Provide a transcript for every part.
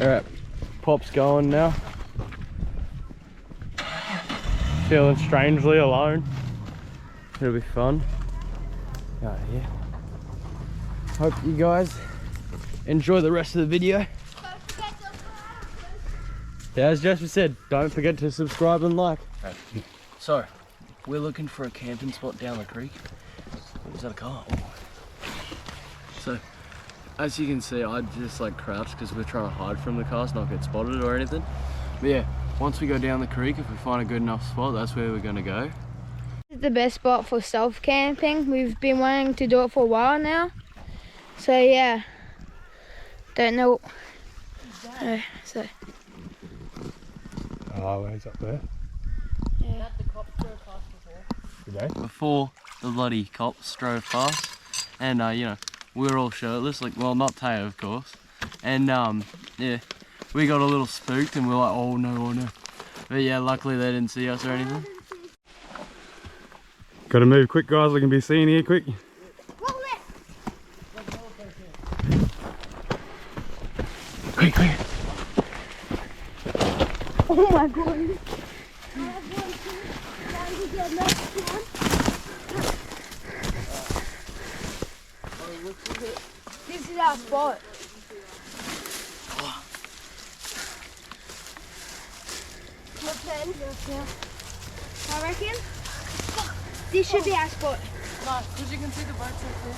Alright, Pop's going now. Feeling strangely alone. It'll be fun. Out here. Hope you guys enjoy the rest of the video. Yeah, as Jasper said, don't forget to subscribe and like. So, we're looking for a camping spot down the creek. Is that a car? Oh. So, as you can see, I just like crouched because we're trying to hide from the cars, not get spotted or anything. But yeah, once we go down the creek, if we find a good enough spot, that's where we're going to go. This is the best spot for self-camping. We've been wanting to do it for a while now. So yeah, don't know. So. Oh, he's up there. Yeah. The cops drove past before the bloody cops drove past, and you know, we were all shirtless, like, well, not Taya of course, and yeah, we got a little spooked and we were like, oh no, but yeah, luckily they didn't see us or anything. Gotta move quick, guys, we can be seen here quick. Quick. Oh my god. This is our spot. I reckon this should be our spot. No, because you can see the boats right there.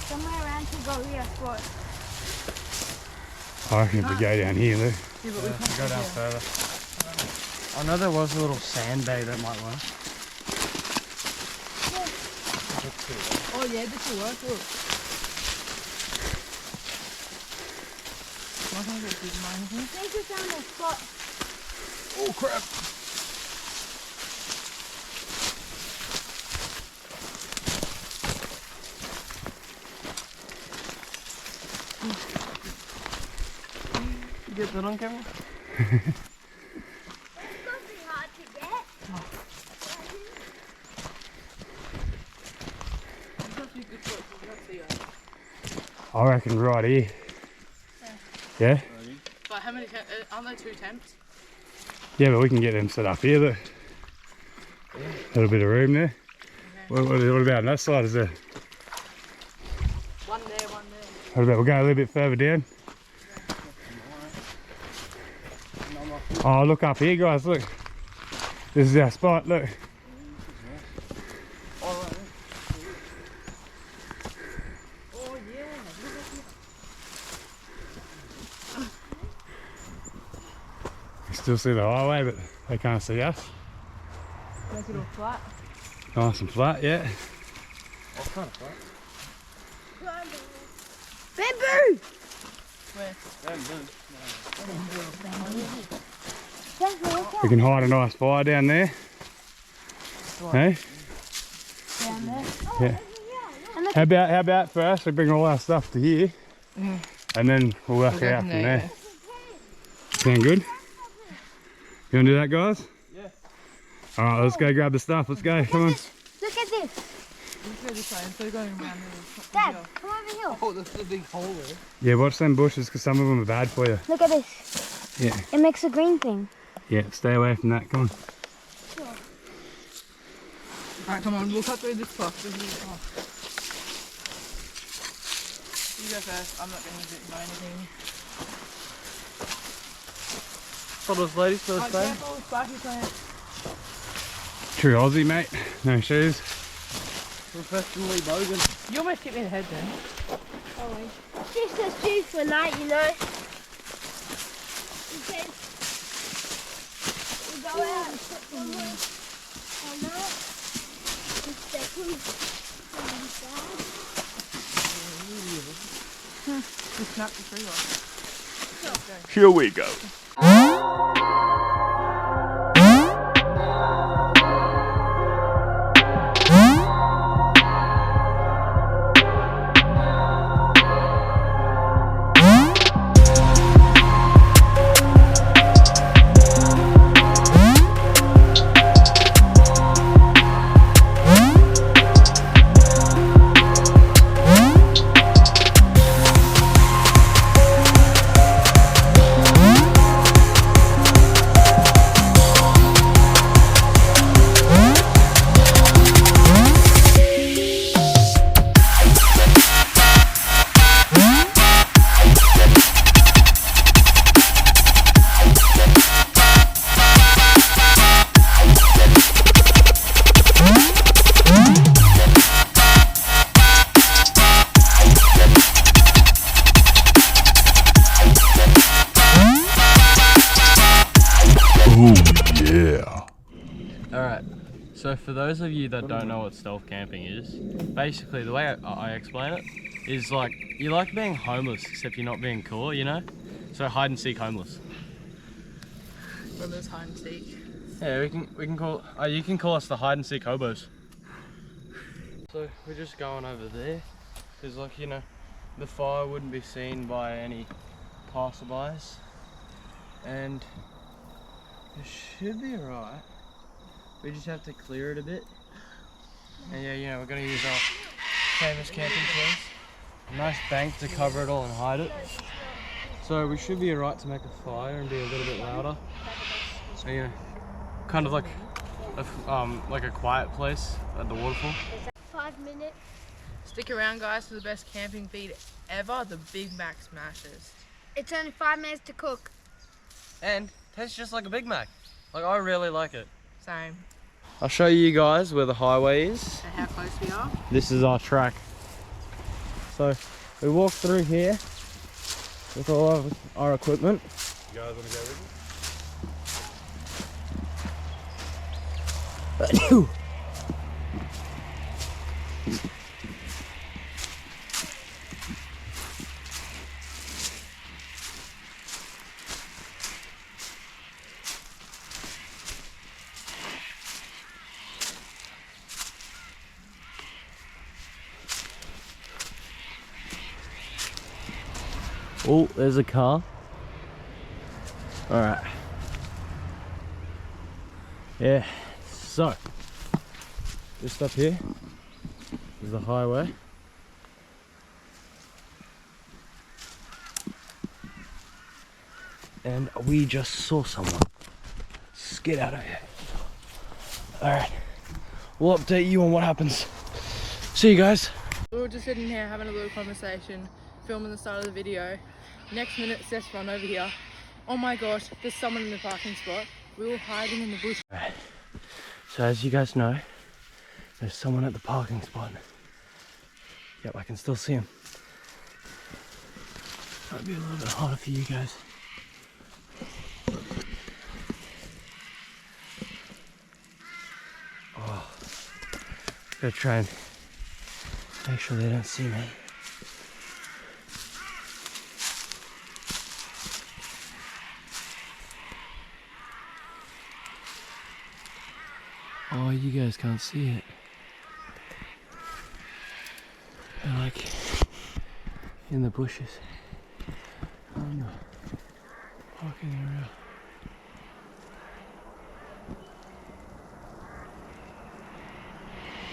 Somewhere around to go here spot. I reckon if we go down here, look. Yeah, but we can't Go down further. I know there was a little sand bay that might work. Oh yeah, this will work, look. I think this is mine, I think we found a spot. Oh crap! You get that on camera? It's gonna be hard to get. I reckon right here. Yeah? But how many aren't there 2 tents? Yeah, but we can get them set up here, look. A little bit of room there. Okay. What about on that side, is there? One there. What about, we'll go a little bit further down? Oh, look up here, guys, look. This is our spot, look. You still see the highway, but they can't see us. Make it all flat. Nice and flat, yeah. Oh, kind of flat. Bamboo! Where? We can hide a nice fire down there. Hey? Down there. Yeah. How about first we bring all our stuff to here, and then we'll work it out from there. Sound good? You wanna do that, guys? Yeah. Alright, let's go grab the stuff. Let's go, come on. Look at this. Let's go this way instead of going around there. Dad, come over here. Oh, there's a big hole there. Yeah, watch them bushes because some of them are bad for you. Look at this. Yeah. It makes a green thing. Yeah, stay away from that, come on. Alright, come on, we'll cut through this path. You go first, I'm not going to do anything. What was ladies first day? Careful, sparky plant. True Aussie, mate. No shoes. Professionally bogan. You almost hit me in the head then. Oh, just a shoes for night, you know. We go out and put somewhere. Oh no. Just snap the tree off. Here we go. Alright, so for those of you that don't know what stealth camping is, basically the way I explain it is like, you like being homeless except you're not being cool, you know? So hide and seek homeless. What is hide and seek? Yeah, we can call, you can call us the hide and seek hobos. So we're just going over there, because like, you know, the fire wouldn't be seen by any passerbys, and it should be alright. We just have to clear it a bit. And yeah, you know, we're gonna use our famous camping chairs. A nice bank to cover it all and hide it. So we should be alright to make a fire and be a little bit louder. So, you know, kind of like a quiet place at the waterfall. 5 minutes. Stick around, guys, for the best camping feed ever, the Big Mac Smashers. It's only 5 minutes to cook. And tastes just like a Big Mac. Like, I really like it. Same. I'll show you guys where the highway is. And how close we are. This is our track. So we walk through here with all of our equipment. You guys want to go with me? Oh, there's a car. All right. Yeah, so just up here is the highway. And we just saw someone. Let's get out of here. All right, we'll update you on what happens. See you guys. We were just sitting here having a little conversation, filming the start of the video. Next minute, Seth's run over here. Oh my gosh, there's someone in the parking spot. We were hiding in the bush. Right. So as you guys know, there's someone at the parking spot. Yep, I can still see him. Might be a little bit harder for you guys. Oh, gotta try and make sure they don't see me. Oh, you guys can't see it. They're like in the bushes. Oh no. Walking around.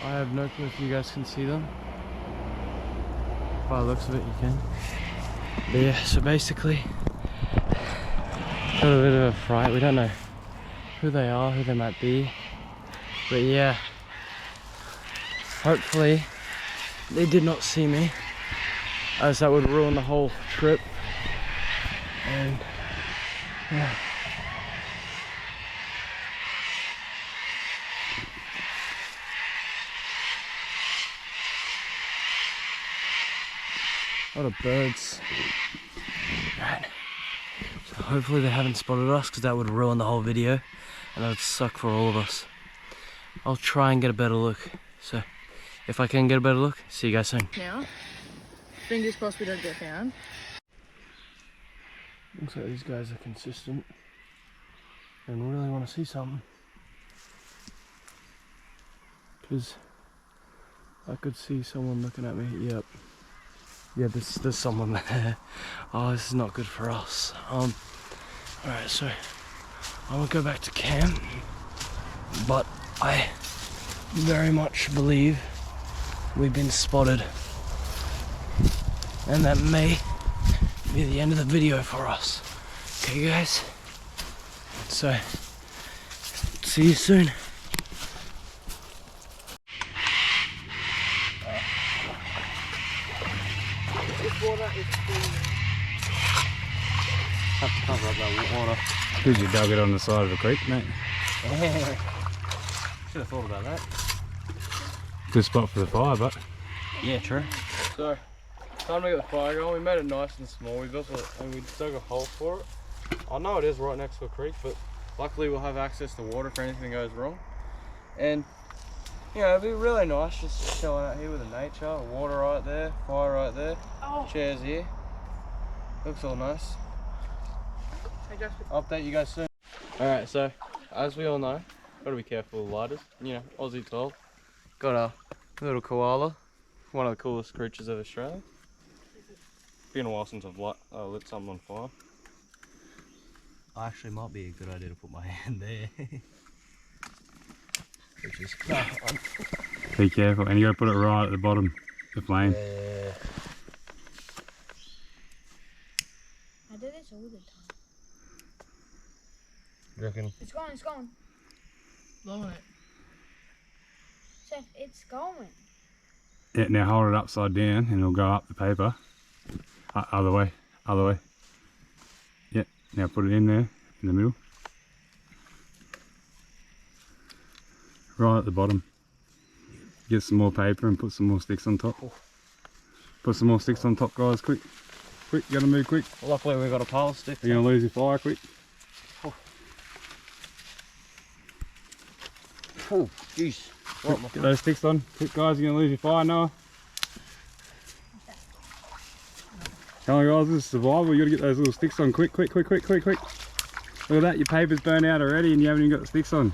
I have no clue if you guys can see them. By the looks of it, you can. But yeah, so basically, got a bit of a fright. We don't know who they are, who they might be. But yeah, hopefully they did not see me, as that would ruin the whole trip. And yeah. A lot of birds. Right. So hopefully they haven't spotted us, because that would ruin the whole video and that would suck for all of us. I'll try and get a better look. So if I can get a better look, see you guys soon. Now, fingers crossed we don't get found. Looks like these guys are consistent and really want to see something. Because I could see someone looking at me. Yep. Yeah, there's someone there. Oh, this is not good for us. Alright, so I will go back to camp, but I very much believe we've been spotted, and that may be the end of the video for us. Okay guys, so see you soon. Have to cover up that water. Because you dug it on the side of a creek, mate. Should have thought about that. Good spot for the fire, but Yeah, true. So, time to get the fire going. We made it nice and small. We dug a hole for it. I know it is right next to a creek, but luckily we'll have access to water if anything goes wrong. And you know, it'd be really nice just chilling out here with the nature, water right there, fire right there, chairs here. Looks all nice. I'll update you guys soon. Alright, so as we all know, gotta be careful with lighters. You know, Aussie 12. Got a little koala, one of the coolest creatures of Australia. Been a while since I've lit something on fire. Actually, might be a good idea to put my hand there. Which is Be careful, and you gotta put it right at the bottom, the flame. yeah. I do this all the time. You reckon? It's going, it's going. Blowing it. Seth, it's going. Yeah, now hold it upside down and it'll go up the paper. Other way, other way. Yeah, now put it in there, in the middle. Right at the bottom. Get some more paper and put some more sticks on top. Put some more sticks on top, guys, quick. Quick, you gotta move quick. Luckily we've got a pole stick. You're gonna lose your fire, quick. Oh, jeez. Get those sticks on. Quick, guys, you're gonna lose your fire, Noah. Come on, guys, this is survival. You gotta get those little sticks on quick, quick, quick, quick, quick, quick. Look at that, your paper's burnt out already and you haven't even got the sticks on.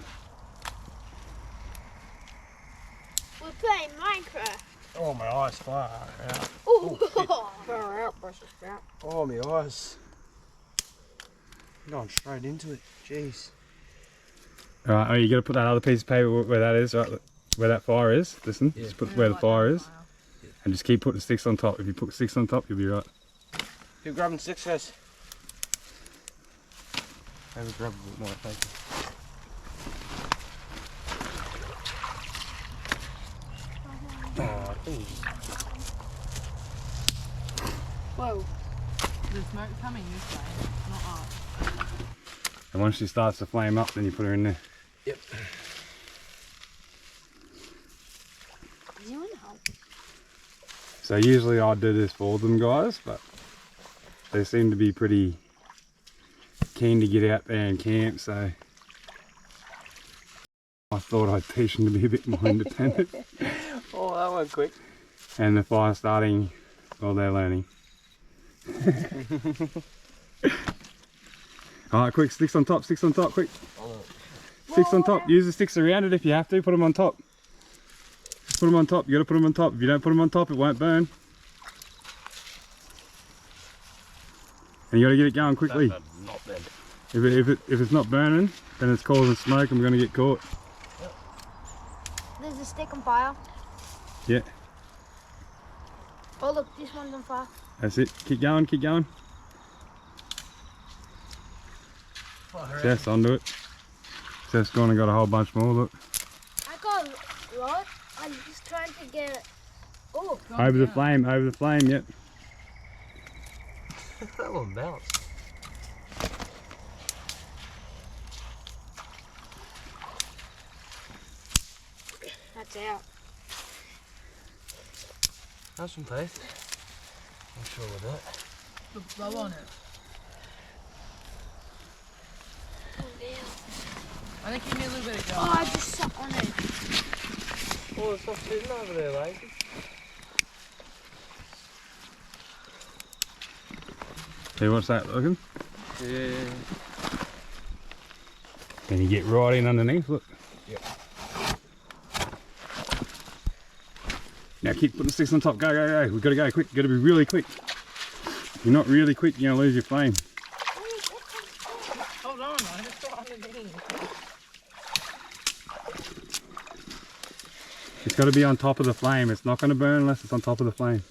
We're playing Minecraft. Oh, my eyes far out. Oh, far out, precious crap. Oh, my eyes. I'm going straight into it. Jeez. Alright, oh, you gotta put that other piece of paper where that is, right? Where that fire is. Listen, Yeah. just put where the fire is. And just keep putting sticks on top. If you put sticks on top, you'll be right. Keep grabbing sticks, guys. Maybe grab a bit more paper. Oh, Whoa. The smoke's coming this way, not up. And once she starts to flame up, then you put her in there. Yep. Does anyone help? So usually I do this for them, guys, but they seem to be pretty keen to get out there and camp, so I thought I'd teach them to be a bit more independent. Oh, that went quick. And the fire starting while they're learning. Alright, quick, sticks on top, quick. Sticks on top, use the sticks around it if you have to, put them on top. Put them on top, you gotta put them on top. If you don't put them on top, it won't burn. And you gotta get it going quickly. Not dead. If it's not burning, then it's causing smoke and we're gonna get caught. There's a stick on fire. Yeah, Oh look, this one's on fire. that's it. Keep going, keep going. Seth's onto it. Seth's gone and got a whole bunch more, look. I got a lot. I'm just trying to get. Oh. Over the flame, yep. That one bounced. That's out. Have some faith. I'm sure with that. Look, blow on it. Oh, damn. I think you need a little bit of gas. Oh, I just sat on it. Oh, it's not sitting over there, lady. See what's that looking? Yeah. Then you get right in underneath, look. Yep. Now keep putting sticks on top, go, go, go. We've got to go quick, got to be really quick. If you're not really quick, you're going to lose your flame. Hold on, I just got underneath. It's got to be on top of the flame. It's not going to burn unless it's on top of the flame.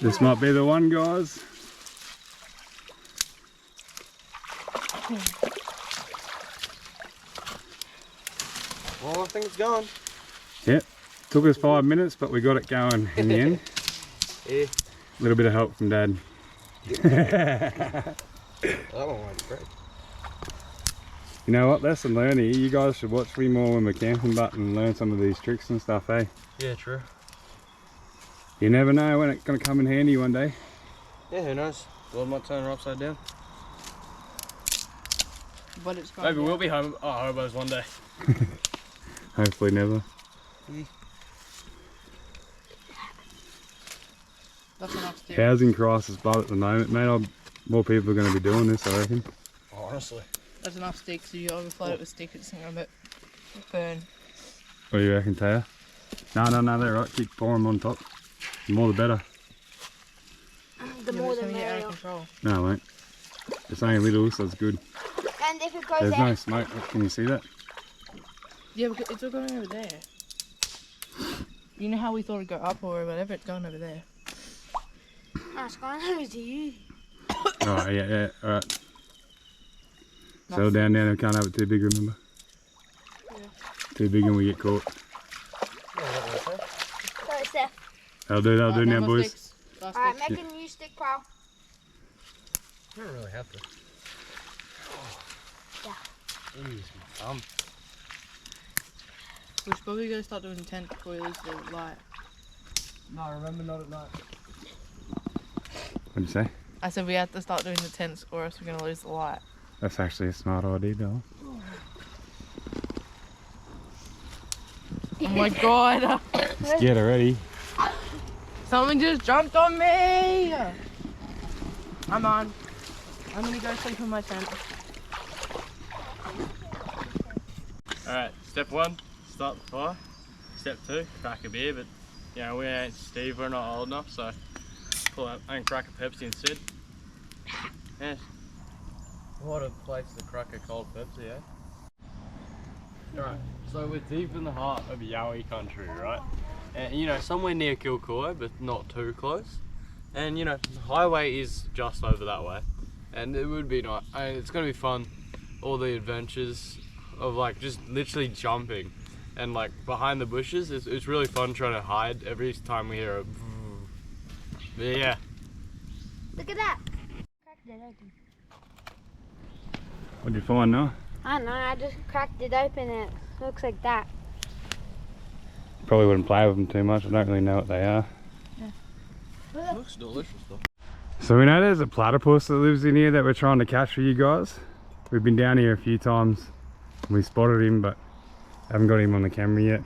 This might be the one, guys. Well, I think it's gone. Yep. Took us 5 minutes, but we got it going in the end. Yeah. A little bit of help from Dad. That one went great. You know what? Lesson learned here. You guys should watch me more when we're camping, but and learn some of these tricks and stuff, eh? Yeah, true. You never know when it's going to come in handy one day. Yeah, who knows? The world might turn her upside down. but it's gone Maybe down. we'll be hobos one day. Hopefully never. That's enough stick. Housing crisis, but at the moment, mate, more people are going to be doing this, I reckon. Honestly. That's enough sticks. If you overflow it with stick, it's going to burn. What do you reckon, Taya? No, they're right. Keep pouring them on top. The more the better. The Yeah, more but it's the gonna get out merrier. of control. No, mate. It's only little, so it's good. And if it goes There's out, no smoke. Can you see that? Yeah, because it's all going over there. You know how we thought it'd go up or whatever? It's going over there. it's going over to you. Alright, yeah, alright. Settle down, we can't have it too big, remember? Yeah. Too big and we get caught. So, Steph. That'll do Right, now, no more boys. sticks. Last Alright, stick. make a new stick pile. You don't really have to. Yeah. Jeez, my thumb. We should probably go start doing the tent before we lose the light. No, remember, not at night. What'd you say? I said we have to start doing the tents or else we're going to lose the light. That's actually a smart idea, Bella. Oh my god! Scared already. Someone just jumped on me! I'm on. I'm going to go sleep in my tent. Alright, step 1, start the fire. Step 2, crack a beer, but you know, we ain't Steve, we're not old enough, so pull out and crack a Pepsi instead. Yes. What a place to crack a cold Pepsi, eh? Alright, so we're deep in the heart of Yowie country, right? And you know, somewhere near Kilcoy, but not too close. And you know, the highway is just over that way. And it would be nice, it's gonna be fun, all the adventures of like just literally jumping and like behind the bushes. It's really fun trying to hide every time we hear a but yeah. Look at that. Cracked it open. What'd you find, Noah? I don't know, I just cracked it open and it looks like that. Probably wouldn't play with them too much. I don't really know what they are. It looks delicious though. So we know there's a platypus that lives in here that we're trying to catch for you guys. We've been down here a few times and we spotted him, but haven't got him on the camera yet.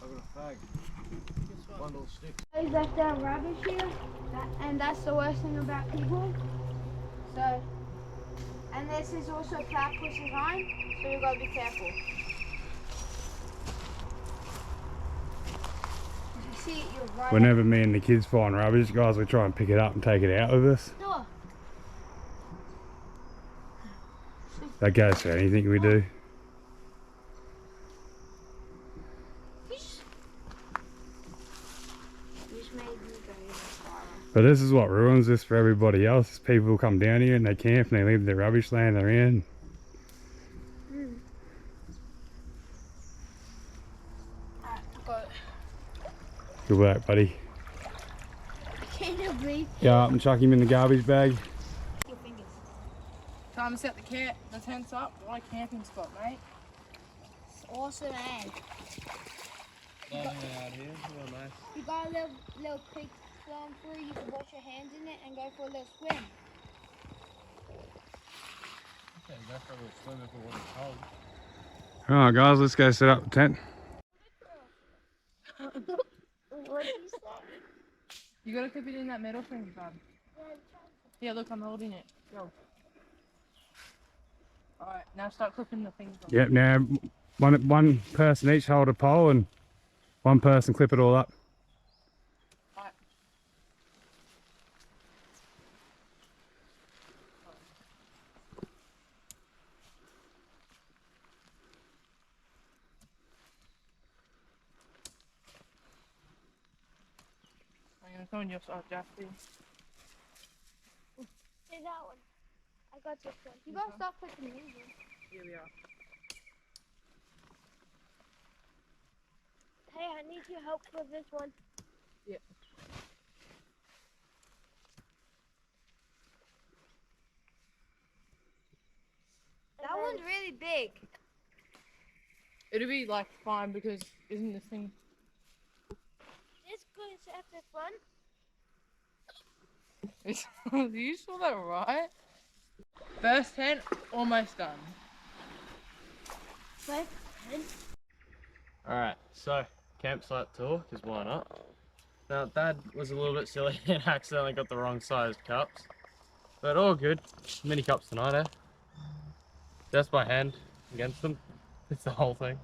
I've got a fag. Bundle of sticks. He's left our rubbish here, and that's the worst thing about people. So, and this is also platypus's home, so you gotta be careful. You see, you're right. Whenever me and the kids find rubbish, guys, we try and pick it up and take it out with us. No. That goes for anything we do. But this is what ruins this for everybody else. People come down here and they camp and they leave their rubbish laying around. Good work, buddy. Can you breathe? Yeah, and chuck him in the garbage bag. Your fingers. Time to set the tents up. What a camping spot, mate. It's awesome, man. Out here, real nice. You got a little creek flowing through. You can wash your hands in it and go for a little swim. Okay, go for a little swim if it wasn't cold. Alright guys, let's go set up the tent. What did you say? You gotta keep it in that metal thing, bud. Yeah, look, I'm holding it. Go. Alright, now start clipping the things on. Yep, now one person each hold a pole and one person clip it all up. Alright. I'm gonna go on your side, Jeffrey. Here's that one. I got this one. You gotta stop putting these in. Here we are. Hey, I need your help with this one. Yeah. That one's really big. It'll be like fine because isn't this thing? This goes at the front. You saw that right? First tent, almost done. Alright, so campsite tour, because why not? Now Dad was a little bit silly and accidentally got the wrong sized cups. But all good. Mini cups tonight, eh? Just by hand against them. It's the whole thing.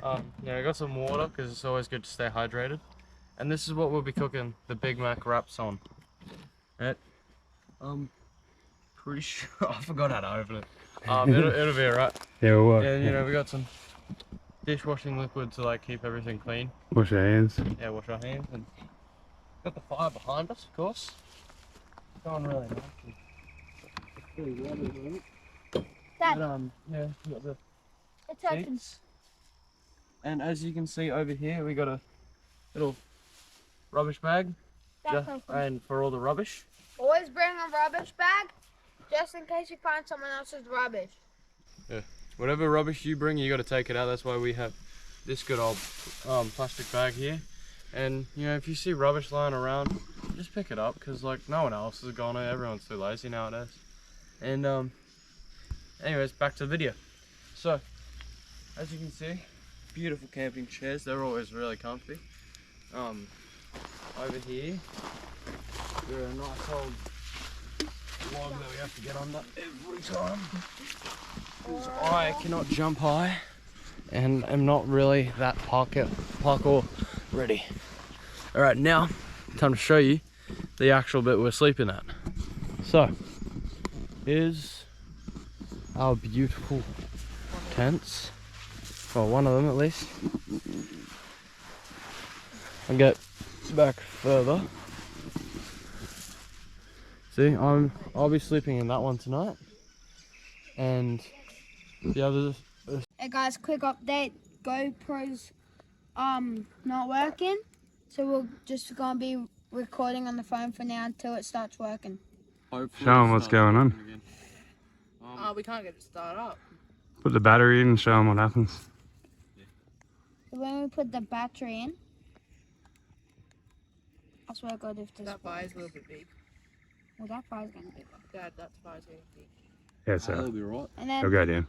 Yeah, I got some water because it's always good to stay hydrated. And this is what we'll be cooking the Big Mac wraps on. Right? Pretty sure I forgot how to open it. It'll be alright. Yeah, we'll work. And you know, we got some dishwashing liquid to like keep everything clean. Wash our hands. Yeah, wash our hands. And got the fire behind us, of course. Going really nice. Really lovely, isn't it? Dad, But, yeah, we got the it's open. seats. And as you can see over here, we got a little rubbish bag. That's open. And for all the rubbish. Always bring a rubbish bag, just in case you find someone else's rubbish. Yeah. Whatever rubbish you bring, you got to take it out. That's why we have this good old plastic bag here. And you know, if you see rubbish lying around, just pick it up because like no one else is gonna. Everyone's too lazy nowadays. And anyways, back to the video. So as you can see, beautiful camping chairs. They're always really comfy. Over here, we're a nice old log that we have to get under every time. Because I cannot jump high and am not really that parkour ready. Alright, now time to show you the actual bit we're sleeping at. So here's our beautiful tents. Well, one of them at least. I'll get back further. See, I'll be sleeping in that one tonight. And the others. Hey guys, quick update. GoPro's not working, so we're just gonna be recording on the phone for now until it starts working. Show them what's going on. We can't get it started up. Put the battery in and show them what happens. So when we put the battery in, I swear to God, if this That fire's a little bit big. well, that fire's gonna be big. Dad, that fire's getting big. Yeah, so That'll be right. And it'll then go down.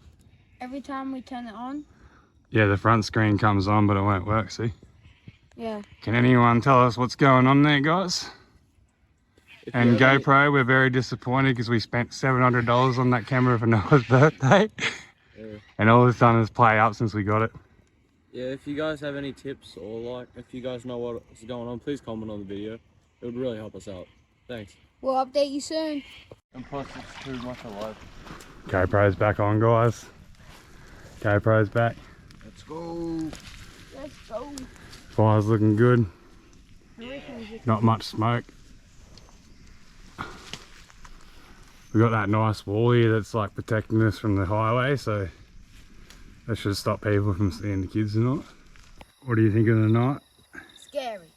every time we turn it on, Yeah, the front screen comes on, but it won't work, see? yeah. Can anyone tell us what's going on there, guys? And GoPro, we're very disappointed because we spent $700 on that camera for Noah's birthday. Yeah. And all it's done is play up since we got it. Yeah, if you guys have any tips or like if you guys know what's going on, please comment on the video. It would really help us out. Thanks. We'll update you soon. And plus it's too much alive. GoPro's back on, guys. GoPro's back. Let's go. Let's go. Fire's looking good. Not much smoke. We got that nice wall here that's like protecting us from the highway, so that should stop people from seeing the kids and all. What do you think of the night? Scary.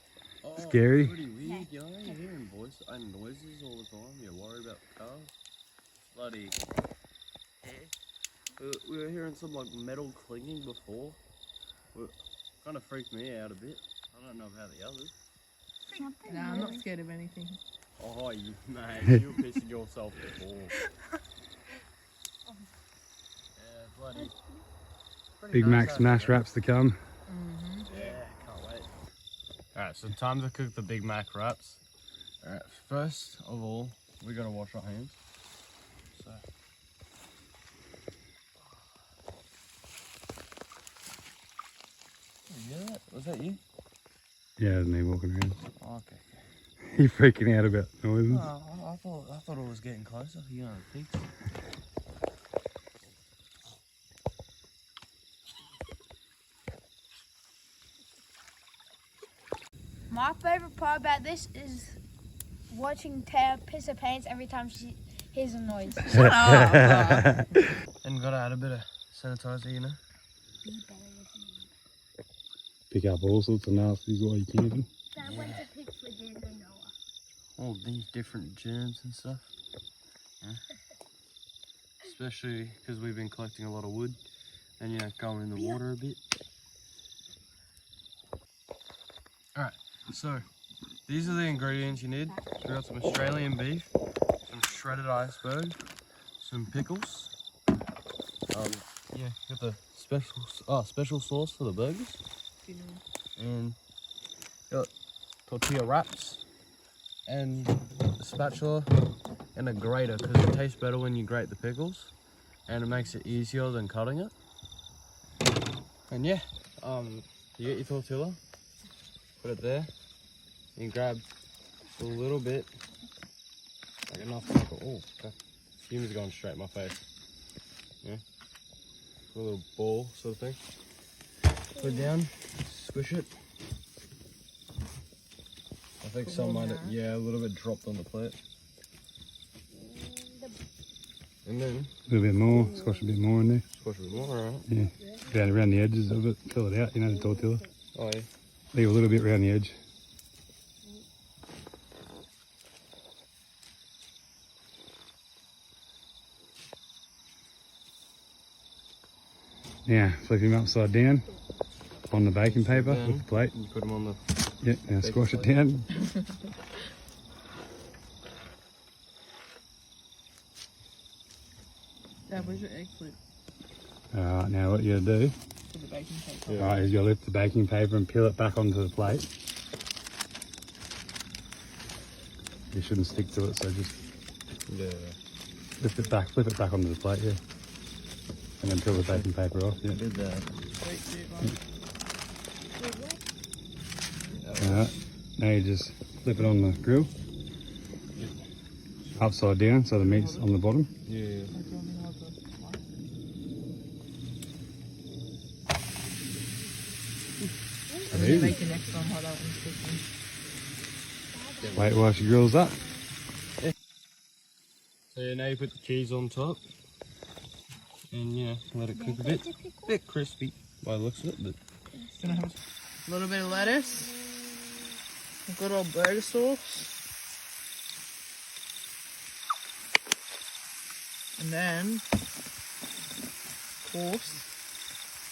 Scary? Pretty weird, you know, you're hearing voices and noises all the time. You're worried about cars. Bloody. We were hearing some like metal clinging before. It kind of freaked me out a bit. I don't know about the others. Nah, I'm not scared of anything. Oh, you mate, you were pissing yourself before. Yeah, bloody. Big Mac smash wraps to come. Yeah, can't wait. Alright, so time to cook the Big Mac wraps. Alright, first of all, we gotta wash our hands. So. You hear that? Was that you? Yeah, there's me walking around. Oh, okay. You're freaking out about noises. Oh, I thought it was getting closer. You know, the pigs. My favorite part about this is watching Taya piss her pants every time she hears a noise. And gotta add a bit of sanitizer, you know. Pick up all sorts of nasties while you're camping. Dad went to pick for dinner, Noah. All these different germs and stuff. Yeah. Especially because we've been collecting a lot of wood and, you know, going in the water a bit. Alright, so these are the ingredients you need. We got some Australian beef, some shredded iceberg, some pickles. Yeah, got the special sauce for the burgers, and got tortilla wraps, and a spatula and a grater because it tastes better when you grate the pickles, and it makes it easier than cutting it. And yeah, you get your tortilla, put it there, and grab a little bit, like enough to make it, oh, okay. Fumes are going straight in my face. Yeah, a little ball sort of thing. Put it down, squish it. I think some might, yeah, a little bit dropped on the plate. And then a little bit more, squash a bit more in there. Squash a bit more, alright. Yeah, around the edges of it, fill it out, you know, the tortilla. Oh yeah. Leave a little bit around the edge. Now, flip him upside down on the baking paper with the plate. You put them on the... Yeah, now squash it down. Dad, where's your egg flip? Alright, now what you gotta do, For the baking paper. Yeah. alright, is you lift the baking paper and peel it back onto the plate. You shouldn't stick to it, so just lift it back, flip it back onto the plate, yeah. And then peel the baking paper off, yeah. Did that. Alright, now you just flip it on the grill. Upside down so the meat's on the bottom. Yeah. Easy. Make the next one while that one's cooking. Wait while she grills up. So yeah, now you put the cheese on top. And yeah, let it cook a bit crispy by the looks of it. But Gonna have a little bit of lettuce. A good old burger sauce. And then, of course,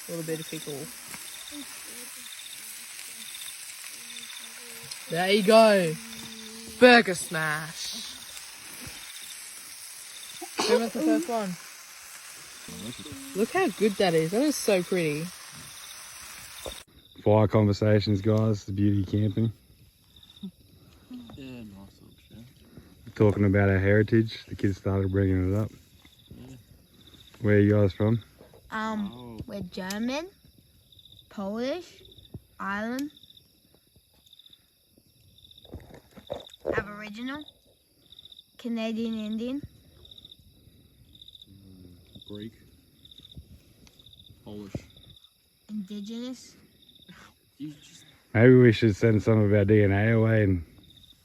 a little bit of pickle. There you go. Burger smash. Who wants the first one? Look how good that is. That is so pretty. Fire conversations, guys. The beauty of camping. yeah, nice little show. Talking about our heritage. The kids started bringing it up. Where are you guys from? We're German, Polish, Ireland, Aboriginal, Canadian Indian, Greek, Polish. Indigenous. You just... Maybe we should send some of our DNA away and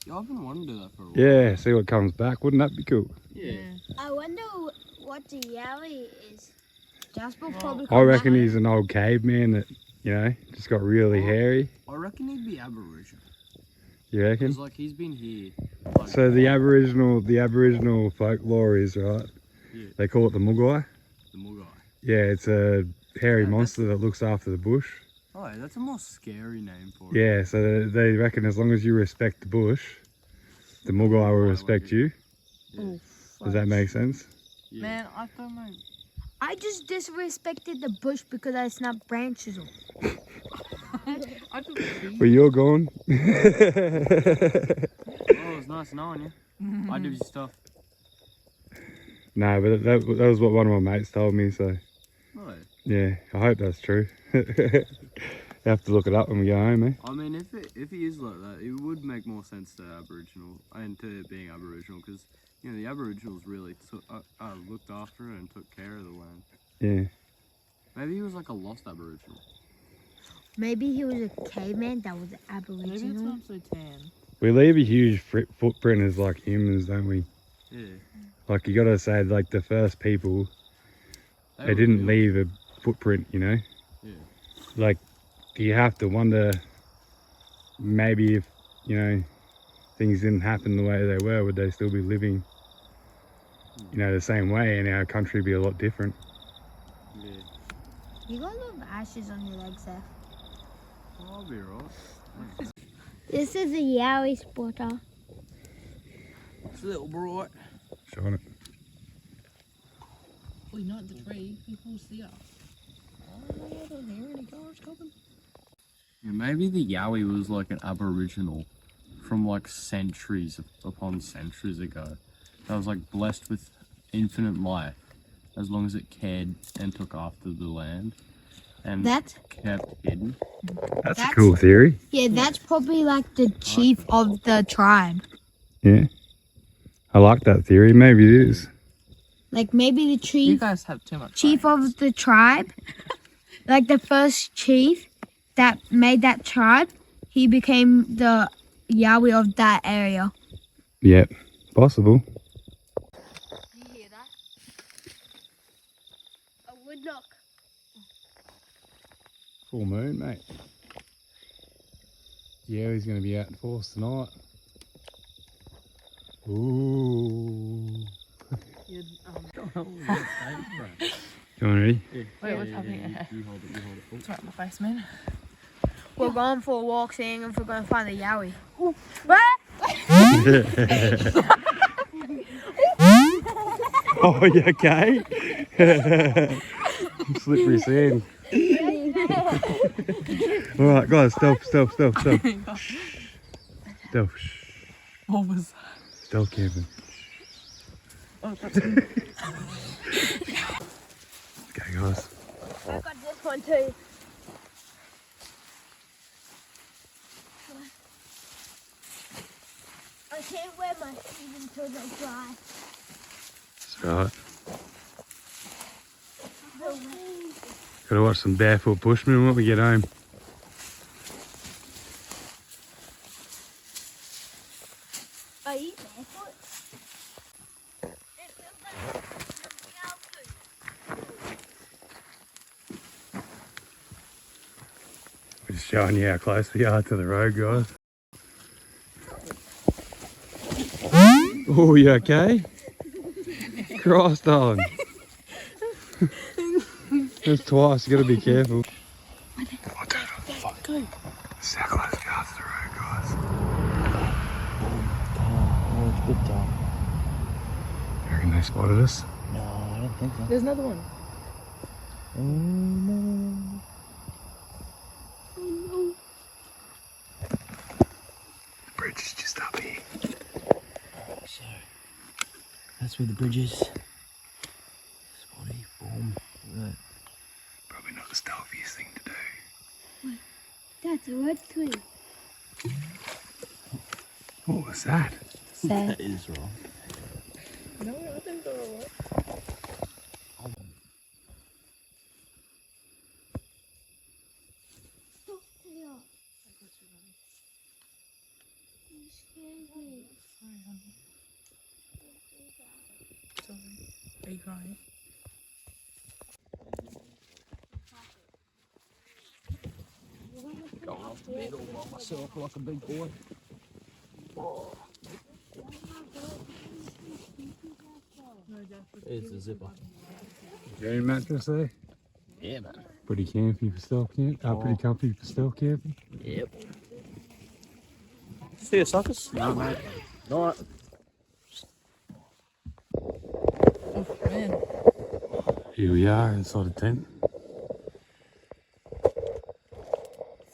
Yeah, I've been wanting to do that for a while. yeah, see what comes back. Wouldn't that be cool? Yeah. I wonder what the YOWIE is. Jasper probably. I reckon he's an old caveman that, you know, just got really hairy. I reckon he'd be Aboriginal. You reckon? Because, like, he's been here. Like, So the Aboriginal folklore is, right, Yeah. they call it the Mugai. The Mugai. Yeah, it's a hairy Yeah, monster that looks after the bush. Oh, that's a more scary name for it. Yeah, so they reckon as long as you respect the bush, the Mugai will respect you. Yeah. Does that make sense? Yeah. Man, I don't know. I just disrespected the bush because I snapped branches off. I took a Where you're going? Oh, it was nice knowing you. I do your stuff. No, but that was what one of my mates told me, so Oh, yeah, I hope that's true. You have to look it up when we go home, eh? I mean, if he is like that, it would make more sense to Aboriginal and to being Aboriginal because, you know, the Aboriginals really looked after it and took care of the land. Yeah. Maybe he was like a lost Aboriginal. Maybe he was a caveman that was Maybe it's Aboriginal. not so tan. We leave a huge footprint as like humans, don't we? Yeah. Like you gotta say, like the first people, they were didn't real. leave a footprint, you know? Yeah. Like you have to wonder maybe if, you know, things didn't happen the way they were, would they still be living, you know, the same way and our country be a lot different? Yeah. You got a lot of ashes on your legs there. Oh, I'll be right. This is a Yowie spotter. It's a little bright. Showing it. Oh, you're not in the tree. You can see us. Oh, I don't hear any cars coming. Yeah, maybe the Yowie was like an aboriginal from like centuries upon centuries ago. That was like blessed with infinite life as long as it cared and took after the land and kept hidden. That's a cool theory. Yeah, that's probably like the chief of the tribe. Yeah. I like that theory. Maybe it is. Like maybe the You chief guys have too much chief of the tribe, like the first chief that made that tribe, he became the Yowie of that area. Yep. Possible. You hear that? A woodlock. Full moon, mate. Yeah, he's going to be out in force tonight. Ooh. Come on, ready? Wait, what's happening? You hold it. It's right in my face, man. We're going for a walk, seeing if we're going to find the Yowie. Oh, you okay? Slippery sand. Alright, guys, stealth. Stealth. What was that? Stealth camping. Oh, that's Okay, guys. I got this one too. I can't wear my shoes until they dry. That's right. Gotta watch some barefoot bushmen when we get home. Are you barefoot? Just showing you how close we are to the road, guys. Oh, you okay? Christ, darling. That's twice, you gotta be careful. Go. See how close we are to the road, guys. Oh, it's a bit dark. You reckon they spotted us? No, I don't think so. There's another one. Oh no. The bridge is just up here. So, that's where the bridge is. Spotty, boom. Look at that. Probably not the stealthiest thing to do. That's a red tree. What was that? That is wrong. No, I think they're alright. Sorry. Are you crying? Going off the bed all by myself like a big boy. There's the zipper. Your own mattress there? Yeah, man. Pretty comfy for stealth camp. Pretty comfy for stealth camping. Yep. See you, suckers? No, mate. Night. Oh, man. Here we are inside a tent.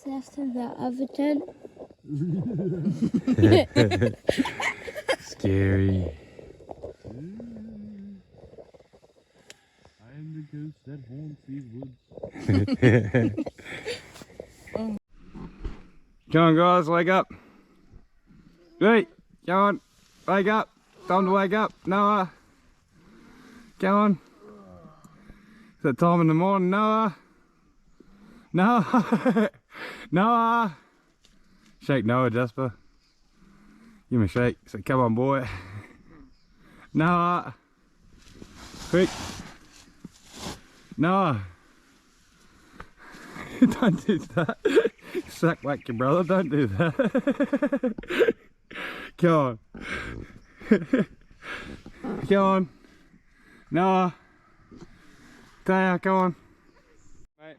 That's the other tent. Scary. I am the ghost that haunts these woods. Come on, guys, wake up. Hey, come on, wake up. Time to wake up, Noah. Come on. It's that time in the morning, Noah. Noah. Noah. Shake Noah, Jasper. Give him a shake. Say, come on, boy. Noah. Quick. Noah. Don't do that. Suck like your brother. Don't do that. Come on. Come on. Noah. Taya, come on. Mate.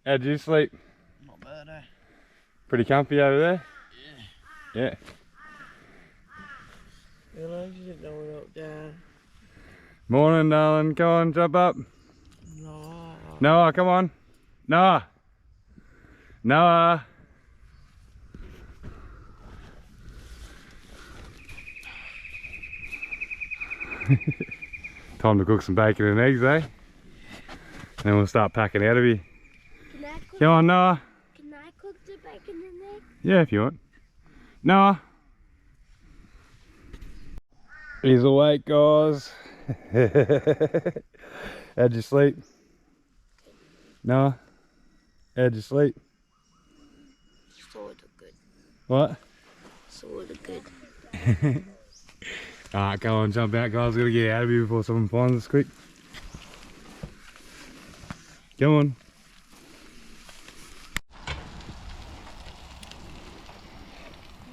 How'd you sleep? Not bad, eh? Pretty comfy over there? Yeah. Your legs didn't know it up down. Morning, darling. Come on, jump up. No. Noah, come on. Noah. Noah. Time to cook some bacon and eggs, eh? Then we'll start packing out of here. Come on, Noah. Can I cook the bacon in there? Yeah, if you want. Noah. He's awake, guys. How'd you sleep? Noah? How'd you sleep? Sort of good. What? Sort of good. Alright, go on, jump out, guys. Gotta get out of here before someone finds us quick. Come on.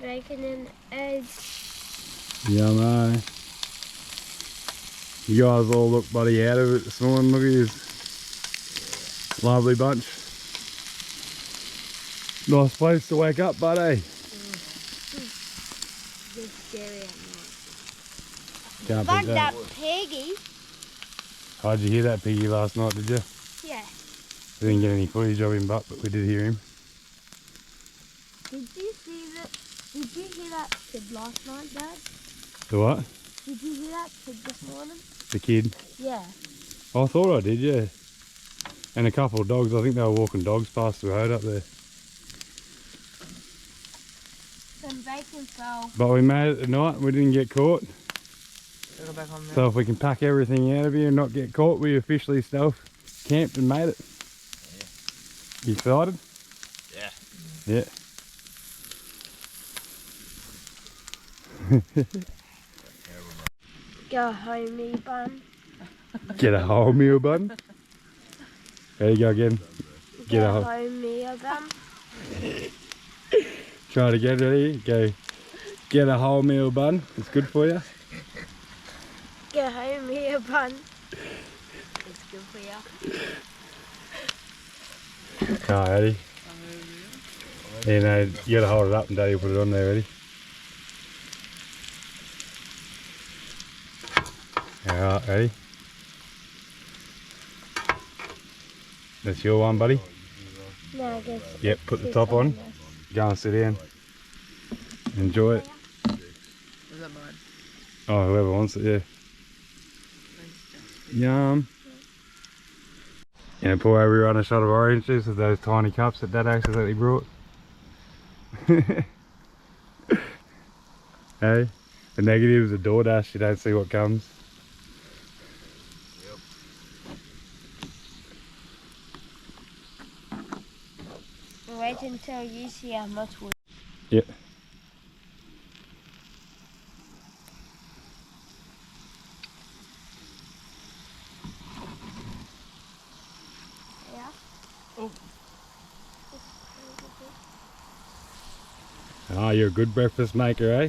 Bacon and eggs. Yummy. You guys all look bloody out of it this morning. Look at this lovely bunch. Nice place to wake up, buddy. Can't Like beat that that. piggy. How'd you hear that piggy last night, did you? Yeah. We didn't get any footage of him, but we did hear him. Did you see that? Did you hear that kid last night, Dad? The what? Did you hear that kid this morning? The kid? Yeah. I thought I did, yeah. And a couple of dogs. I think they were walking dogs past the road up there. Some bacon fell. But we made it tonight. We didn't get caught. Go back on there. So if we can pack everything out of here and not get caught, we officially camped and made it. Yeah. You excited? Yeah. Yeah. Go home, me bun. Get a whole meal bun. There you go again. Get a Go whole. home, me bun. Try it again, ready? Go. Get a whole meal bun. It's good for you. Go home, me bun. It's good for you. Alright, Eddie. You know, you gotta hold it up and Daddy will put it on there, ready? Alright, ready? That's your one, buddy? No, I guess. Yep, put the top on. Go and sit down. Enjoy it. Was that mine? Oh, whoever wants it, yeah. Yum. And pour everyone a shot of orange juice with those tiny cups that Dad accidentally brought. Hey, the negative is a DoorDash, you don't see what comes. Wait until you see how much we. Yep. Yeah. Ah, you're a good breakfast maker, eh?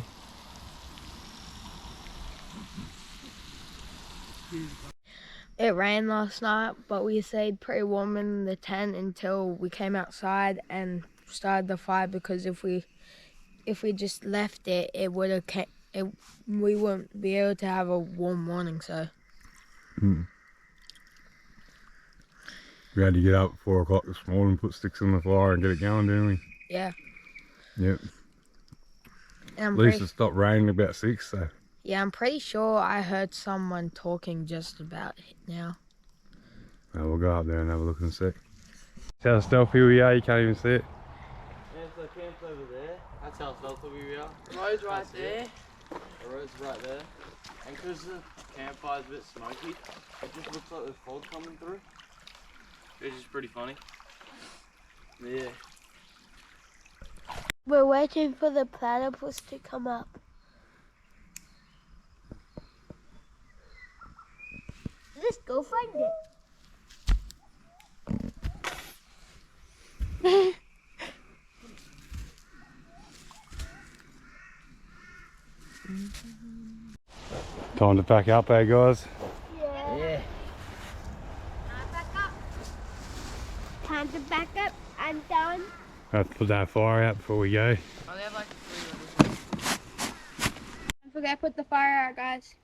It rained last night, but we stayed pretty warm in the tent until we came outside and started the fire, because if we just left it, we wouldn't be able to have a warm morning. So We had to get up at 4 o'clock this morning, put sticks in the fire and get it going, didn't we? yeah. Yep. And At least it stopped raining about 6, so. yeah, I'm pretty sure I heard someone talking just about it now. Well, we'll go up there and have a look in a sec. See how stealthy we are, you can't even see it. Yeah, so camp's over there. That's how stealthy we are. Road's right there. The road's right there. And because the campfire's a bit smoky, it just looks like there's fog coming through. Which is pretty funny. Yeah. We're waiting for the platypus to come up. Let's go find it. Time to pack up, eh, guys? Yeah. Back up. Time to back up. I'm done. I have to put that fire out before we go. Oh, they have like 3 levels. Don't forget to put the fire out, guys.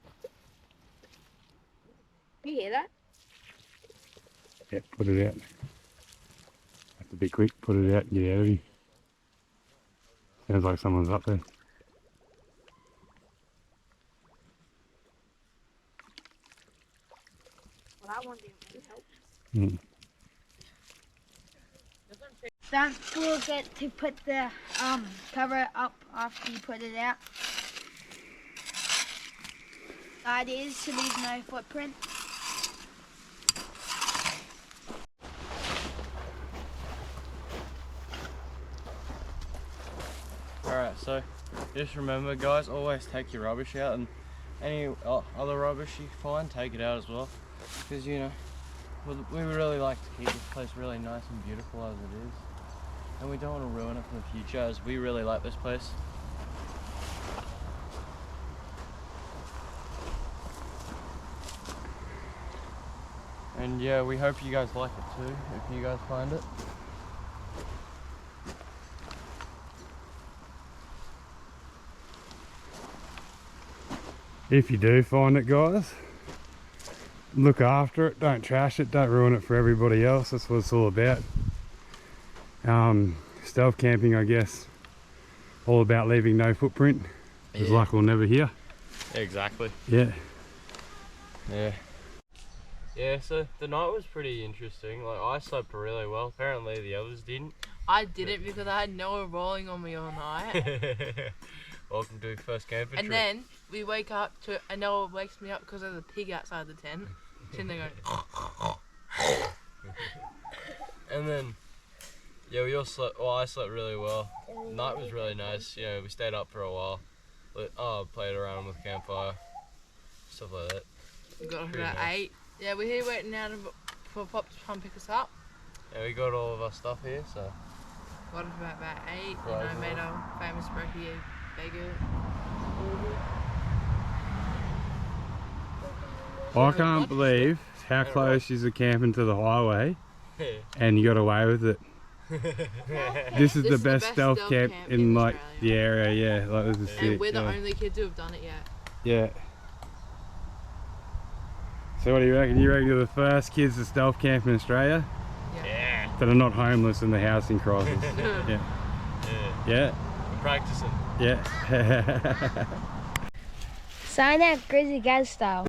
You hear that? Yep, put it out. Have to be quick, put it out and get out of here. Sounds like someone's up there. Well, that one didn't really help. Mm. Don't forget to put the cover up after you put it out. The idea is to leave no footprint. Alright, so just remember guys, always take your rubbish out, and any other rubbish you find, take it out as well. Because you know, we really like to keep this place really nice and beautiful as it is. And we don't want to ruin it for the future, as we really like this place. And yeah, we hope you guys like it too, if you guys find it. If you do find it, guys, look after it, don't trash it, don't ruin it for everybody else. That's what it's all about. Stealth camping, I guess, all about leaving no footprint, because like we'll never hear. Exactly. Yeah. Yeah, so the night was pretty interesting. Like, I slept really well. Apparently the others didn't. I didn't because I had Noah rolling on me all night. Welcome to first camping And trip. then we wake up to, and Noah wakes me up because there's a pig outside the tent. Sitting there going, And then, yeah, we all slept, well, I slept really well. The night was really nice. You know, we stayed up for a while. Played around with campfire, stuff like that. we got off Pretty about nice. 8. Yeah, we're here waiting out for Pop to come pick us up. Yeah, we got all of our stuff here, so. Got off about 8, Right, and I made our famous brekkie bagel. I can't believe how close is the camping to the highway and you got away with it. This is the best stealth camp in like the area, yeah. Like, this is sick, And we're the yeah. only kids who have done it yet. Yeah. So what do you reckon? You reckon you're the first kids to stealth camp in Australia Yeah. that are not homeless in the housing crisis? Yeah. Yeah. We're practicing. Yeah. Sign out Grizzly Gaz style.